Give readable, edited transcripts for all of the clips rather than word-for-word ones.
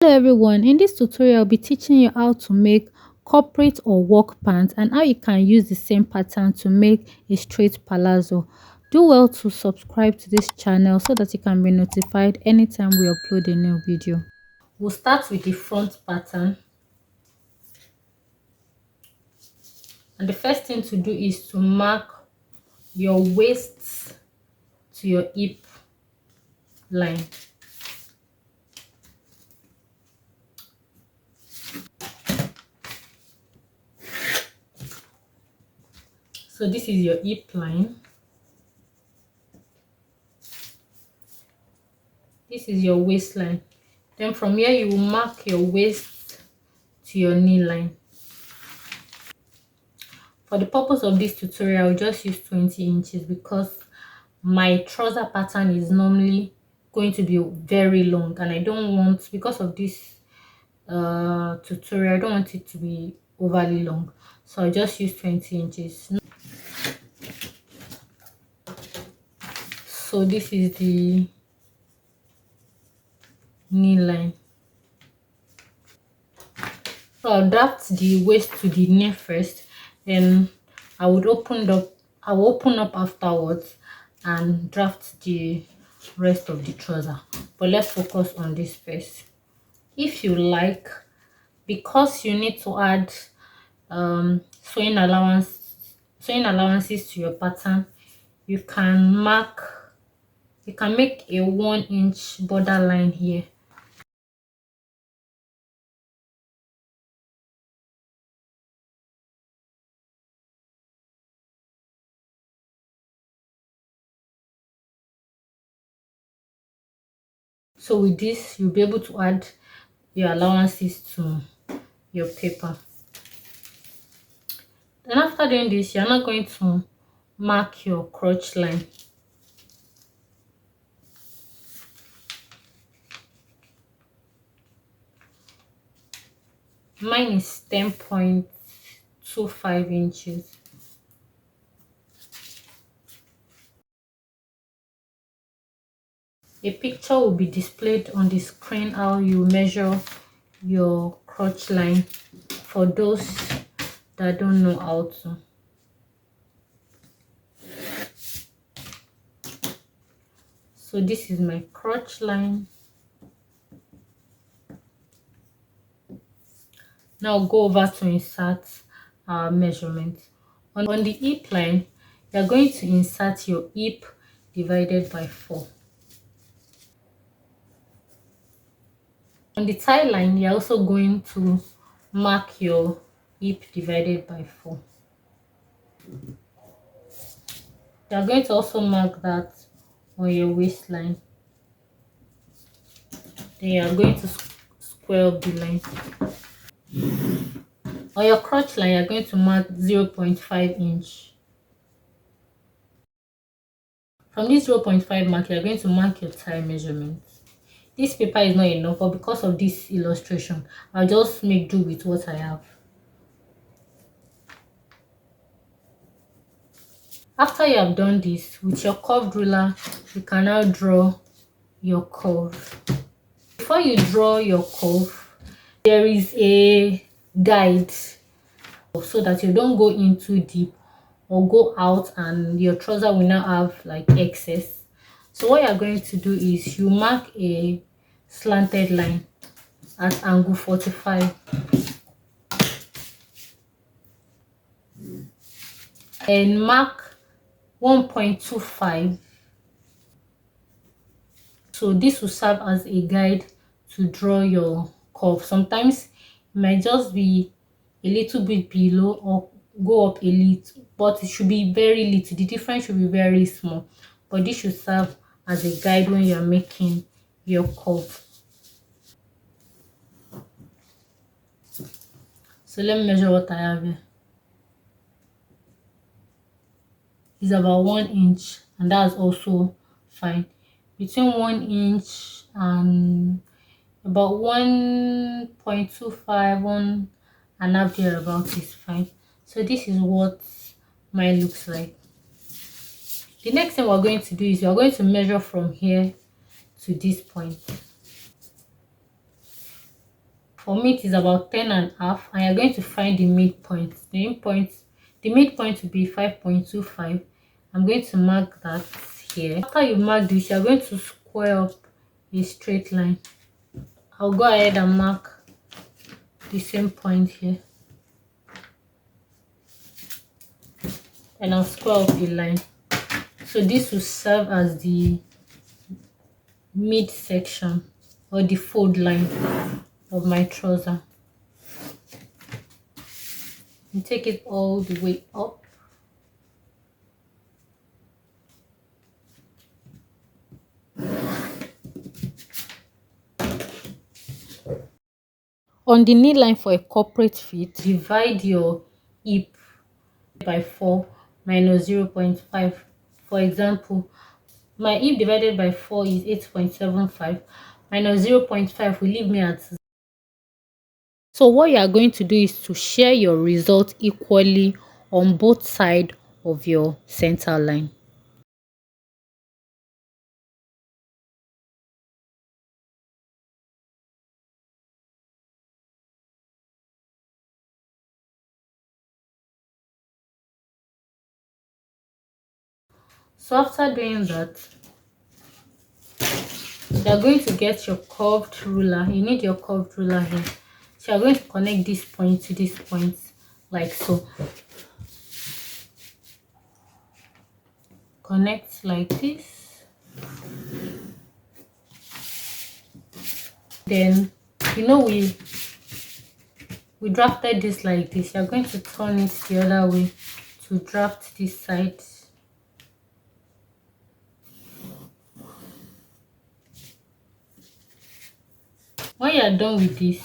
Hello everyone, in this tutorial I'll be teaching you how to make corporate or work pants and how you can use the same pattern to make a straight palazzo. Do well to subscribe to this channel so that you can be notified anytime we upload a new video. We'll start with the front pattern, and the first thing to do is to mark your waist to your hip line. So this is your hip line. This is your waistline. Then from here you will mark your waist to your knee line. For the purpose of this tutorial, I'll just use 20 inches because my trouser pattern is normally going to be very long, and I don't want, because of this tutorial, I don't want it to be overly long. So I'll just use 20 inches. So this is the knee line. So I'll draft the waist to the knee first, then I will open up afterwards and draft the rest of the trouser. But let's focus on this first. If you like, because you need to add sewing allowances to your pattern, you can make a 1-inch border line here. So with this, you'll be able to add your allowances to your paper. Then after doing this, you're not going to mark your crotch line. Mine is 10.25 inches. A picture will be displayed on the screen how you measure your crotch line for those that don't know how to. So this is my crotch line. Now go over to insert our measurement. On the hip line, you're going to insert your hip divided by 4. On the thigh line, you're also going to mark your hip divided by 4. You're going to also mark that on your waistline. Then you're going to square up the line. On your crotch line, you're going to mark 0.5 inch. From this 0.5 mark, you're going to mark your thigh measurement. This paper is not enough, but because of this illustration, I'll just make do with what I have. After you have done this, with your curved ruler, you can now draw your curve. Before you draw your curve, there is a guide so that you don't go in too deep or go out and your trouser will now have like excess. So what you're going to do is you mark a slanted line at angle 45 and mark 1.25. So this will serve as a guide to draw your curve. Sometimes it might just be a little bit below or go up a little, but it should be very little. The difference should be very small, but this should serve as a guide when you're making your curve. So let me measure what I have here. It's about 1 inch, and that's also fine. Between 1 inch and about 1.25, 1.5 thereabout is fine. So this is what mine looks like. The next thing we're going to do is we're going to measure from here to this point. For me it is about 10.5, and you're going to find the midpoint. The midpoint will be 5.25. I'm going to mark that here. After you mark this, you're going to square up a straight line. I'll go ahead and mark the same point here, and I'll square up a line. So this will serve as the midsection or the fold line of my trouser. And take it all the way up. On the knee line for a corporate fit, divide your hip by 4 minus 0.5. For example, my hip divided by 4 is 8.75, minus 0.5 will leave me at. So what you are going to do is to share your result equally on both sides of your center line. So after doing that, you are going to get your curved ruler. You need your curved ruler here. So you are going to connect this point to this point like so. Connect like this. Then we drafted this like this. You are going to turn it the other way to draft this side. When you are done with this,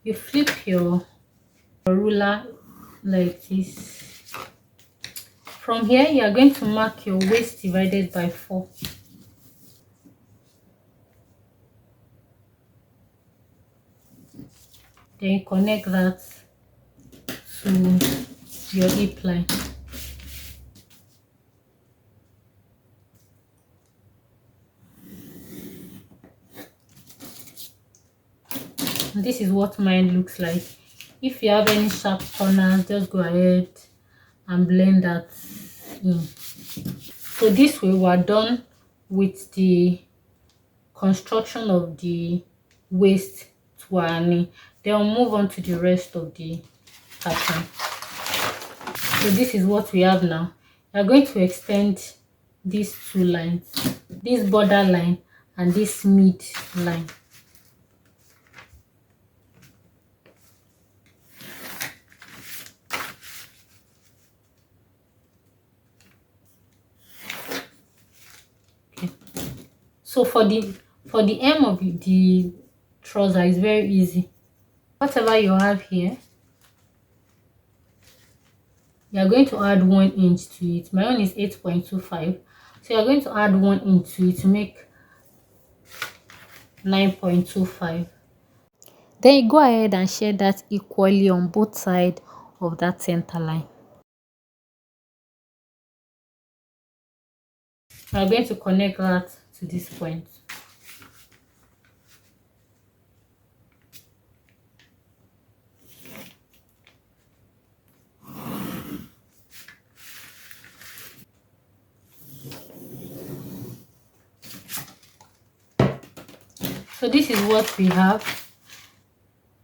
you flip your ruler like this. From here, you are going to mark your waist divided by 4. Then connect that to your hip line. And this is what mine looks like. If you have any sharp corners, just go ahead and blend that in. So this way we're done with the construction of the waist to our knee. Then we'll move on to the rest of the pattern. So this is what we have now. We're going to extend these two lines, this border line and this mid line. So for the hem of the trouser is very easy. Whatever you have here, you are going to add 1 inch to it. My own is 8.25, so you are going to add 1 inch to it to make 9.25. Then you go ahead and share that equally on both sides of that center line. We are going to connect that to this point. So this is what we have,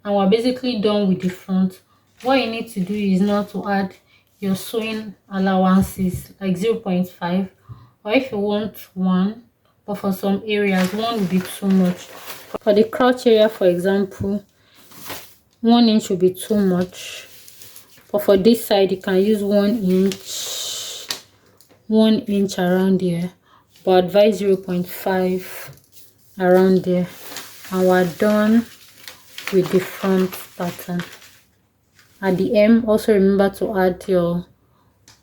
and we're basically done with the front. What you need to do is now to add your sewing allowances like 0.5, or if you want 1, but for some areas 1 will be too much. For the crotch area, for example, 1 inch will be too much, but for this side you can use 1 inch around here, but advise 0.5 around there, and we're done with the front pattern. At the hem, also remember to add your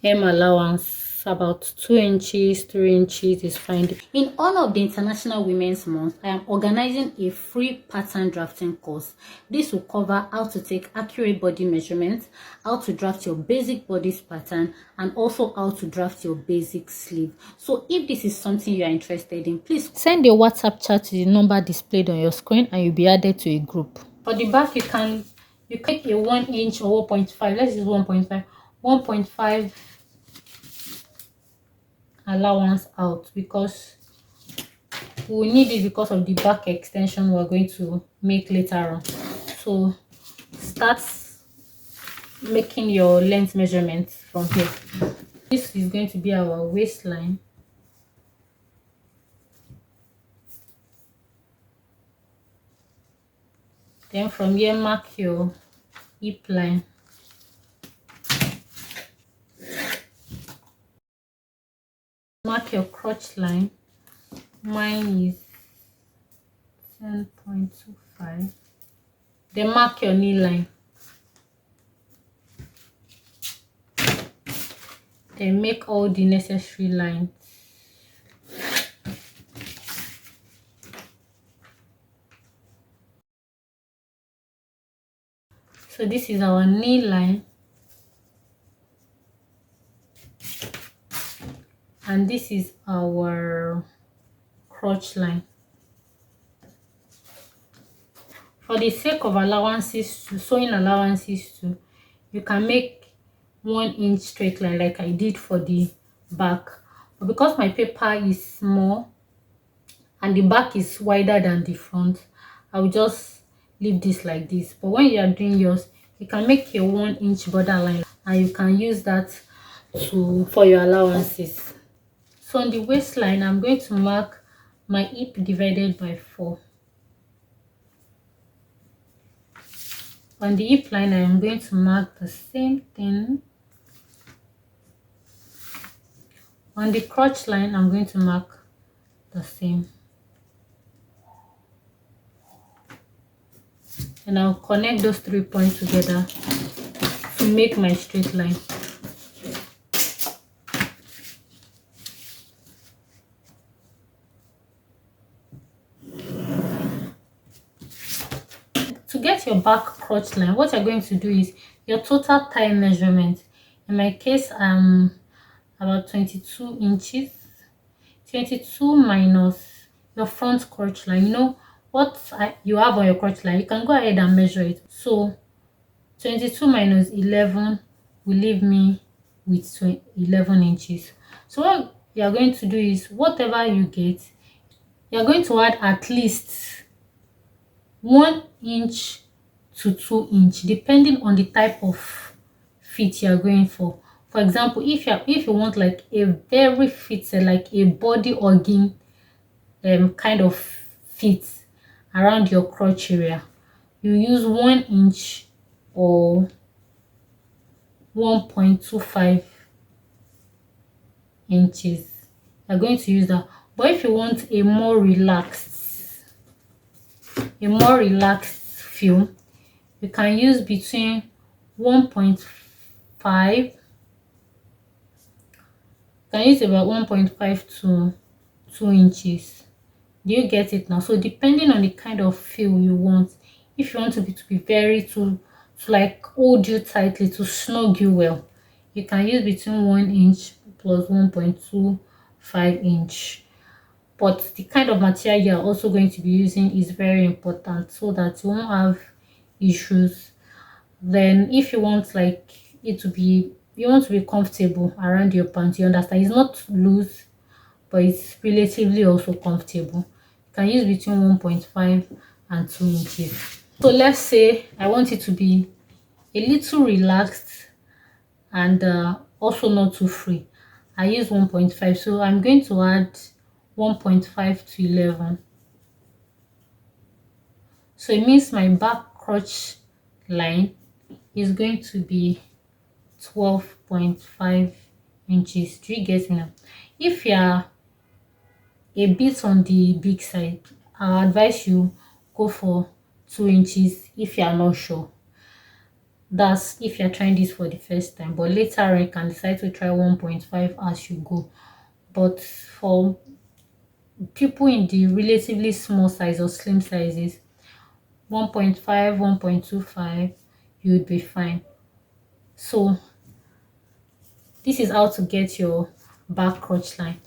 hem allowance. About 2 inches, 3 inches is fine. In honor of the International Women's Month, I am organizing a free pattern drafting course. This will cover how to take accurate body measurements, how to draft your basic bodice pattern, and also how to draft your basic sleeve. So if this is something you are interested in, please send your WhatsApp chat to the number displayed on your screen and you'll be added to a group. For the back, you take a 1 inch or 1.5. Let's use 1.5. 1.5 allowance out, because we'll need it because of the back extension we're going to make later on. So start making your length measurements from here. This is going to be our waistline. Then from here, mark your hip line. Mark your crotch line. Mine is 10.25. Then mark your knee line. Then make all the necessary lines. So this is our knee line, and this is our crotch line. For the sake of allowances, sewing allowances too, you can make 1 inch straight line like I did for the back. But because my paper is small and the back is wider than the front, I will just leave this like this. But when you are doing yours, you can make a 1 inch borderline, and you can use that for your allowances. So on the waistline, I'm going to mark my hip divided by 4. On the hip line, I am going to mark the same thing. On the crotch line, I'm going to mark the same. And I'll connect those 3 points together to make my straight line. To get your back crotch line, what you're going to do is your total thigh measurement. In my case, I'm about 22 inches. 22 minus your front crotch line. You know what you have on your crotch line, you can go ahead and measure it. So 22 minus 11 will leave me with 11 inches. So what you're going to do is, whatever you get, you're going to add at least 1 inch to 2 inch, depending on the type of fit you're going for. For example, if you want like a very fitted, like a body hugging kind of fit around your crotch area, you use 1 inch or 1.25 inches. You're going to use that. But if you want a more relaxed feel, you can use between 1.5. You can use about 1.5 to 2 inches. Do you get it now? So depending on the kind of feel you want, if you want to be very to like hold you tightly, to snug you well, you can use between 1 inch plus 1.25 inch. But the kind of material you're also going to be using is very important, so that you won't have issues. Then if you want like it to be, you want to be comfortable around your pants, you understand, it's not loose but it's relatively also comfortable, you can use between 1.5 and 2 inches. So let's say I want it to be a little relaxed and also not too free. I use 1.5, so I'm going to add 1.5 to 11. So it means my back crotch line is going to be 12.5 inches. Do you get me now? If you're a bit on the big side, I'll advise you go for 2 inches if you're not sure. That's if you're trying this for the first time, but later on you can decide to try 1.5 as you go. But for people in the relatively small size or slim sizes, 1.5, 1.25, you would be fine. So this is how to get your back crotch line.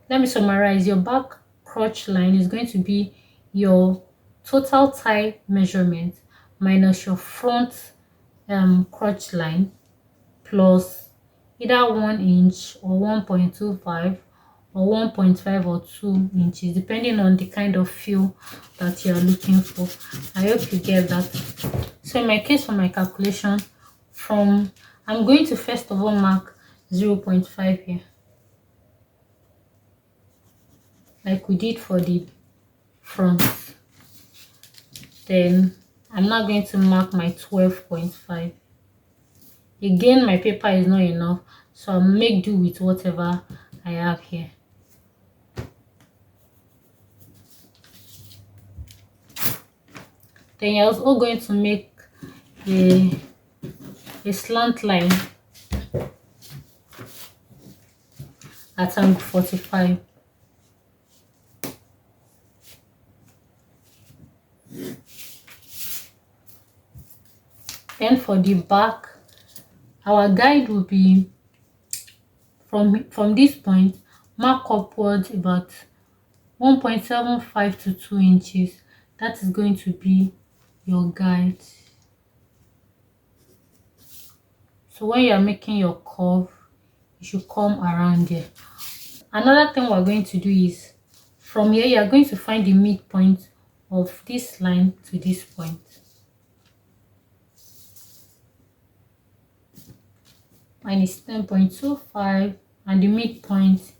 Let me summarize. Your back crotch line is going to be your total thigh measurement minus your front crotch line plus either 1 inch or 1.25 or 1.5 or 2 inches, depending on the kind of feel that you're looking for. I hope you get that. So in my case, for my calculation, I'm going to first of all mark 0.5 here, like we did for the front. Then I'm now going to mark my 12.5. Again, my paper is not enough, so I'll make do with whatever I have here. Then you're also going to make a slant line at angle 45. Then for the back, our guide will be from this point, mark upwards about 1.75 to 2 inches. That is going to be your guide. So when you are making your curve, you should come around there. Another thing we're going to do is, from here you are going to find the midpoint of this line to this point. Mine is 10.25 and the midpoint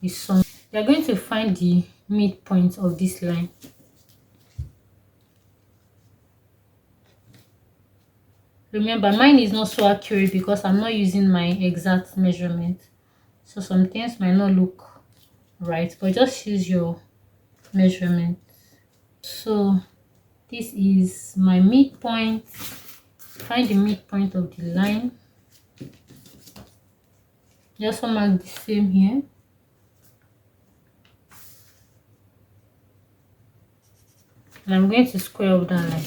is some. You are going to find the midpoint of this line. Remember, mine is not so accurate because I'm not using my exact measurement, so some things might not look right, but just use your measurement. So this is my midpoint. Find the midpoint of the line. Just mark the same here. And I'm going to square up that line.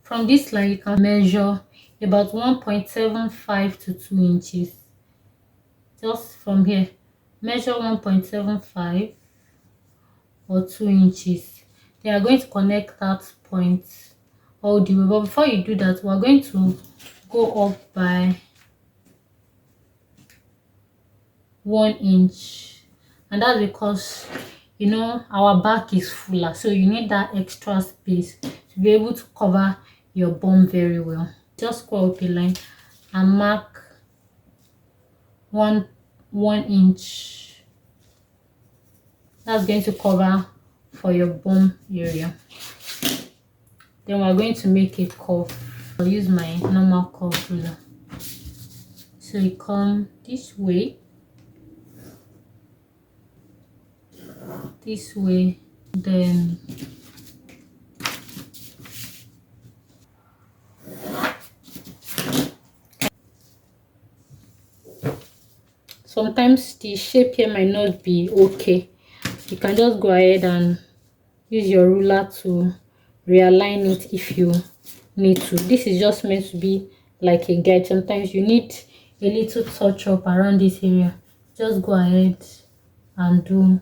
From this line, you can measure about 1.75 to 2 inches. Just from here, measure 1.75 or 2 inches. They are going to connect that point all the way. But before you do that, we're going to go up by 1 inch. And that's because, you know, our back is fuller, so you need that extra space to be able to cover your bum very well. Just square up a line and mark 1 inch. That's going to cover for your bum area. Then we're going to make a curve. I'll use my normal curve ruler. So you come this way, then sometimes the shape here might not be okay. You can just go ahead and use your ruler to realign it if you need to. This is just meant to be like a guide. Sometimes you need a little touch up around this area. Just go ahead and do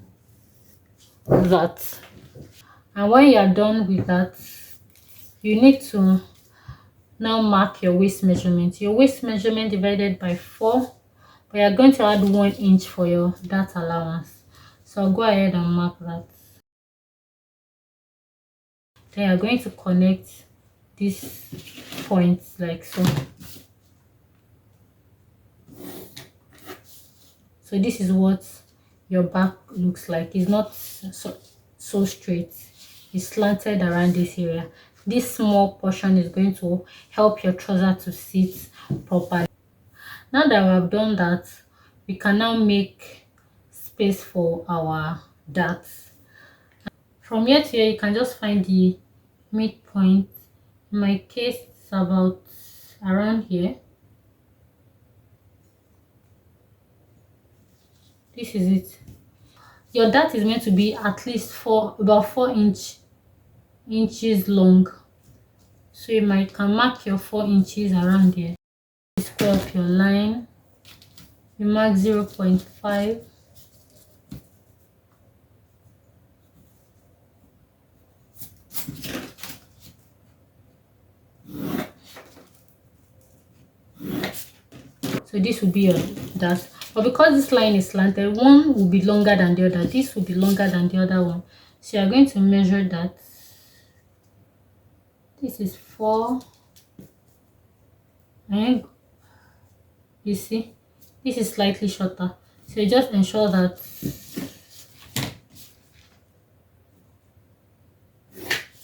that. And when you are done with that, you need to now mark your waist measurement. Your waist measurement divided by 4, but you're going to add 1 inch for your that allowance. So I'll go ahead and mark that. Then you're going to connect these points like so. So this is what your back looks like. It's not so straight. It's slanted around this area. This small portion is going to help your trouser to sit properly. Now that we have done that, we can now make space for our darts. From here to here, you can just find the midpoint. In my case, it's about around here. This is it. Your dart is meant to be at least about 4 inches long. So you can mark your 4 inches around here. Square up your line. you mark 0.5. So this will be your that. But because this line is slanted, one will be longer than the other. This will be longer than the other one. So you're going to measure that. This is 4. And you see, this is slightly shorter. So you just ensure that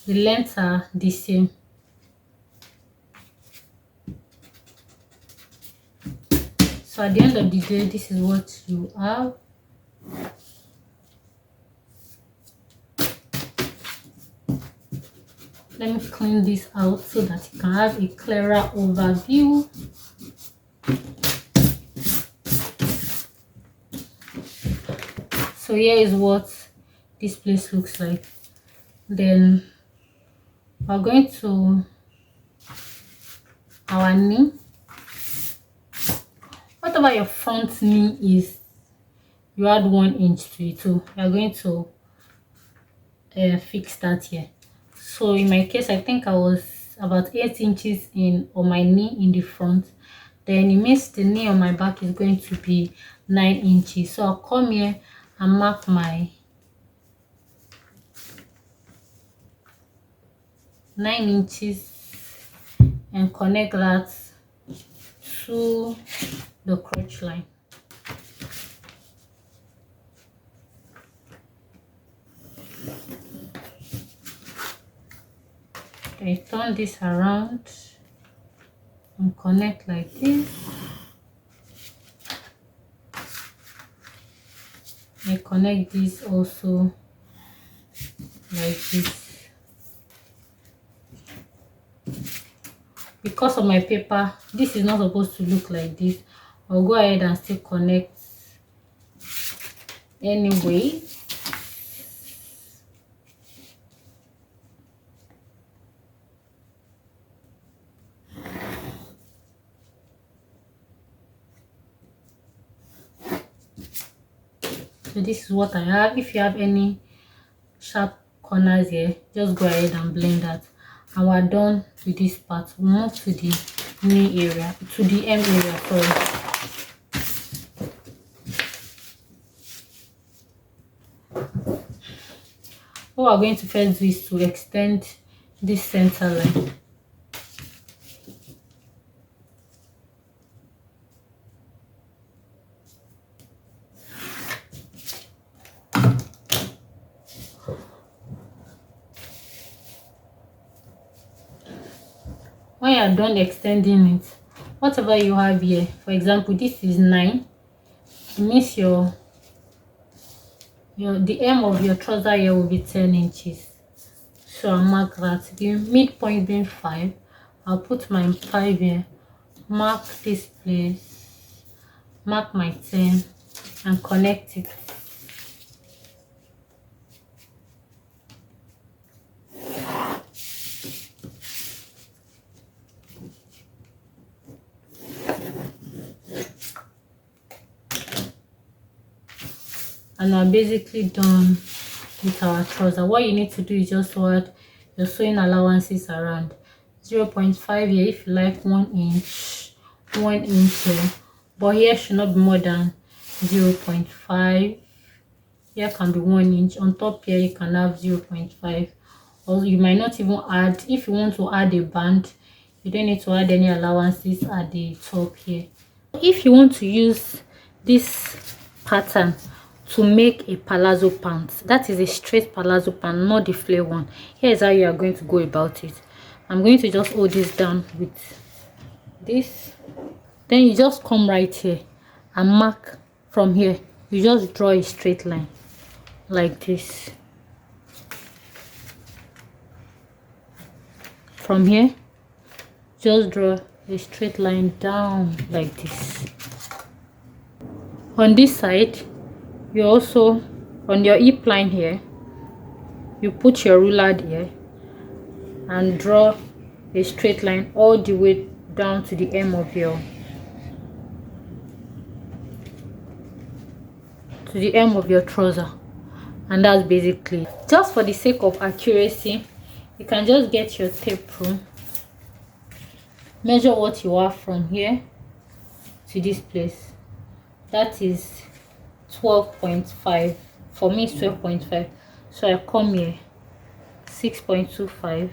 the lengths are the same. So at the end of the day, this is what you have. Let me clean this out so that you can have a clearer overview. So here is what this place looks like. Then we're going to our knee. Whatever your front knee is, you add 1 inch to it. So you're going to fix that here. So in my case, I think I was about 8 inches in on my knee in the front. Then it means the knee on my back is going to be 9 inches. So I'll come here and mark my 9 inches and connect that to the crotch line. I turn this around and connect like this. I connect this also like this. Because of my paper, this is not supposed to look like this. I'll go ahead and still connect anyway. So this is what I have. If you have any sharp corners here, just go ahead and blend that. And we're done with this part. We'll move to the knee area, to the M area, sorry. What we're going to first do is to extend this center line. When you're done extending it, whatever you have here, for example, this is 9. It means the hem of your trouser here will be 10 inches. So I'll mark that. The midpoint being 5. I'll put my 5 here, mark this place, mark my 10, and connect it. And we're basically done with our trouser. What you need to do is just add your sewing allowances around 0.5 here if you like, 1 inch, 1 inch here, but here should not be more than 0.5. Here can be 1 inch. On top here you can have 0.5, or you might not even add. If you want to add a band, you don't need to add any allowances at the top here. If you want to use this pattern to make a palazzo pant, that is a straight palazzo pant, not the flare one, here's how you are going to go about it. I'm going to just hold this down with this, then you just come right here and mark from here. You just draw a straight line like this. From here, just draw a straight line down like this. On this side, you also, on your hip line here, you put your ruler here and draw a straight line all the way down to the hem of your to the hem of your trouser, and that's basically it. Just for the sake of accuracy, you can just get your tape rule, measure what you have from here to this place. That is 12.5. For me it's 12.5, so I come here 6.25.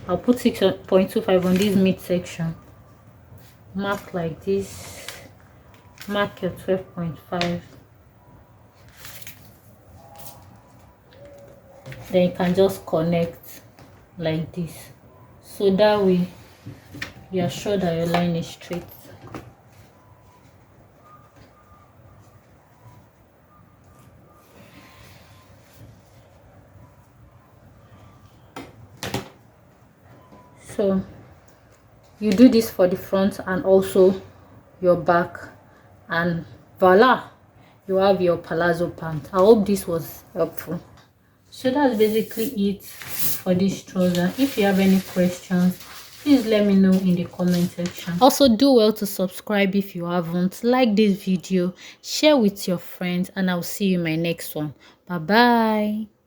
I'll put 6.25 on this midsection, mark like this, mark your 12.5, then you can just connect like this, so that way you are sure that your line is straight. So you do this for the front and also your back, and voila, you have your palazzo pant. I hope this was helpful. So that's basically it for this trouser. If you have any questions, please let me know in the comment section. Also, do well to subscribe if you haven't. Like this video, share with your friends, and I'll see you in my next one. Bye bye.